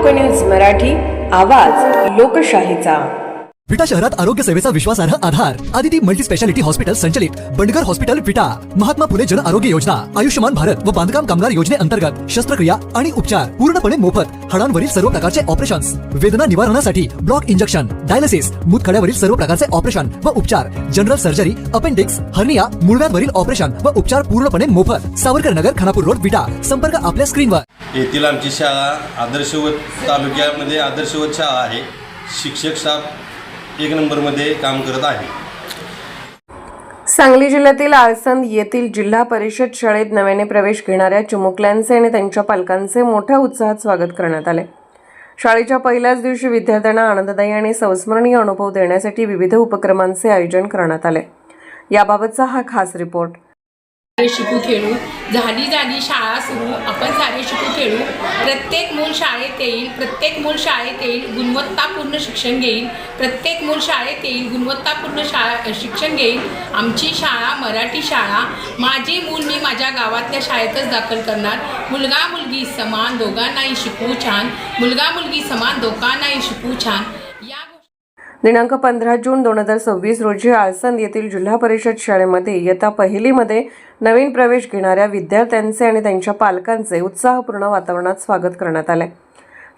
लोकन्यूज मराठी, आवाज लोकशाहीचा। विटा शहरात आरोग्य सेवेचा विश्वासार्ह आधार आदिती मल्टी स्पेशालिटी हॉस्पिटल संचलित बंडगर हॉस्पिटल विटा, महात्मा फुले जन आरोग्य योजना, आयुष्यमान भारत व बांधकाम कामगार योजनेअंतर्गत शस्त्रक्रिया आणि उपचार पूर्णपणे मोफत, हाडांवरील सर्व प्रकारचे ऑपरेशन्स, वेदना निवारणासाठी ब्लॉक इंजेक्शन, डायलिसिस, मूतखड्यावरील सर्व प्रकारचे ऑपरेशन व उपचार, जनरल सर्जरी, अपेंडिक्स, हर्निया, मूळव्याधवरील ऑपरेशन व उपचार पूर्णपणे मोफत। सावरकर नगर, खानापूर रोड, विटा। संपर्क आपल्या स्क्रीनवर। येथील आमची शाळा आदर्शवत तालुक्यामध्ये आदर्शवत शाळा आहे। शिक्षक स्टाफ 1 नंबरमध्ये काम करत आहे। सांगली जिल्ह्यातील आळसंद येथील जिल्हा परिषद शाळेत नव्याने प्रवेश घेणाऱ्या चिमुकल्यांचे आणि त्यांच्या पालकांचे मोठ्या उत्साहात स्वागत करण्यात आले। शाळेच्या पहिल्याच दिवशी विद्यार्थ्यांना आनंददायी आणि संस्मरणीय अनुभव देण्यासाठी विविध उपक्रमांचे आयोजन करण्यात आले। याबाबतचा हा खास रिपोर्ट। शिकू खेळू झाली शाळा सुरू, आपण सारे शिकू खेळू। प्रत्येक मूल शाळेत येईल, प्रत्येक मूल शाळेत येईल, गुणवत्तापूर्ण शिक्षण घेईल, प्रत्येक मूल शाळेत येईल, गुणवत्तापूर्ण शिक्षण घेईल। आमची शाळा मराठी शाळा, माझे मूल मी माझ्या गावातल्या शाळेतच दाखल करणार। मुलगा मुलगी समान, दोघांनाही शिकवू छान, मुलगा मुलगी समान, दोघांनाही शिकवू छान। दिनांक 15 जून 2026 रोजी आळसंद येथील जिल्हा परिषद शाळेमध्ये इयत्ता पहिलीमध्ये नवीन प्रवेश घेणाऱ्या विद्यार्थ्यांचे आणि त्यांच्या पालकांचे उत्साहपूर्ण वातावरणात स्वागत करण्यात आले।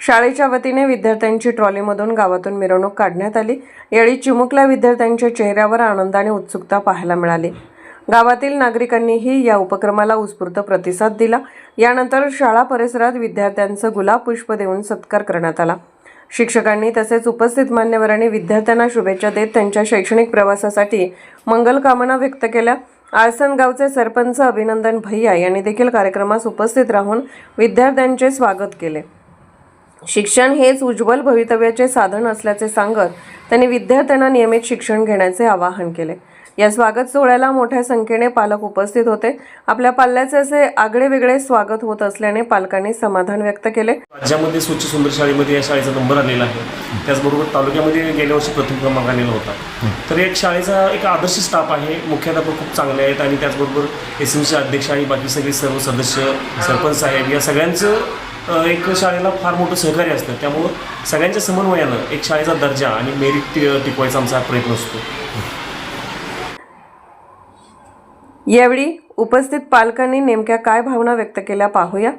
शाळेच्या वतीने विद्यार्थ्यांची ट्रॉलीमधून गावातून मिरवणूक काढण्यात आली। यावेळी चिमुकल्या विद्यार्थ्यांच्या चेहऱ्यावर आनंद आणि उत्सुकता पाहायला मिळाली। गावातील नागरिकांनीही या उपक्रमाला उत्स्फूर्त प्रतिसाद दिला। यानंतर शाळा परिसरात विद्यार्थ्यांचं गुलाब पुष्प देऊन सत्कार करण्यात आला। शिक्षकांनी तसेच उपस्थित मान्यवरांनी विद्यार्थ्यांना शुभेच्छा देत त्यांच्या शैक्षणिक प्रवासासाठी मंगल कामना व्यक्त केल्या। आळसंद गावचे सरपंच अभिनंदन भैया यांनी देखील कार्यक्रमास उपस्थित राहून विद्यार्थ्यांचे स्वागत केले। शिक्षण हेच उज्ज्वल भवितव्याचे साधन असल्याचे सांगत त्यांनी विद्यार्थ्यांना नियमित शिक्षण घेण्याचे आवाहन केले। या स्वागत सोहळ्याला मोठ्या संख्येने पालक उपस्थित होते। आपल्या पाल्याचे असे आगळे वेगळे स्वागत होत असल्याने पालकांनी समाधान व्यक्त केले। राज्यामध्ये स्वच्छ सुंदर शाळेमध्ये या शाळेचा नंबर आलेला आहे। त्याचबरोबर तालुक्यामध्ये गेल्या वर्षी प्रथम क्रमांक आलेला होता। तर एक शाळेचा एक आदर्श स्टाफ आहे, मुख्याध्यापक खूप चांगले आहेत आणि त्याचबरोबर SMC अध्यक्ष आणि बाकी सगळे सर्व सदस्य, सरपंच साहेब या सगळ्यांचं एक शाळेला फार मोठं सहकार्य असतं। त्यामुळं सगळ्यांच्या समन्वयानं एक शाळेचा दर्जा आणि मेरिट टिकवायचा आमचा प्रयत्न असतो। यावेळी उपस्थित पालकांनी नेमक्या काय भावना व्यक्त केल्या पाहूया।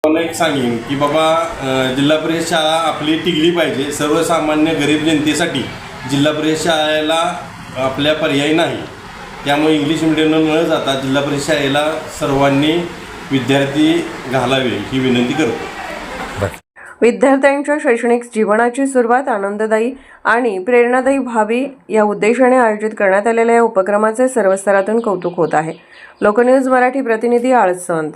मला एक सांगेन की बाबा जिल्हा परिषद शाळा आपली टिकली पाहिजे। सर्वसामान्य गरीब जनतेसाठी जिल्हा परिषद शाळेला आपल्या पर्याय नाही। त्यामुळे इंग्लिश मीडियमला न जाता जिल्हा परिषद शाळेला सर्वांनी विद्यार्थी घालावे ही विनंती करतो। विद्यार्थ्यांच्या शैक्षणिक जीवनाची सुरुवात आनंददायी आणि प्रेरणादायी व्हावी या उद्देशाने आयोजित करण्यात आलेल्या या उपक्रमाचे सर्व स्तरातून कौतुक होत आहे। लोकन्यूज मराठी प्रतिनिधी आळसंद।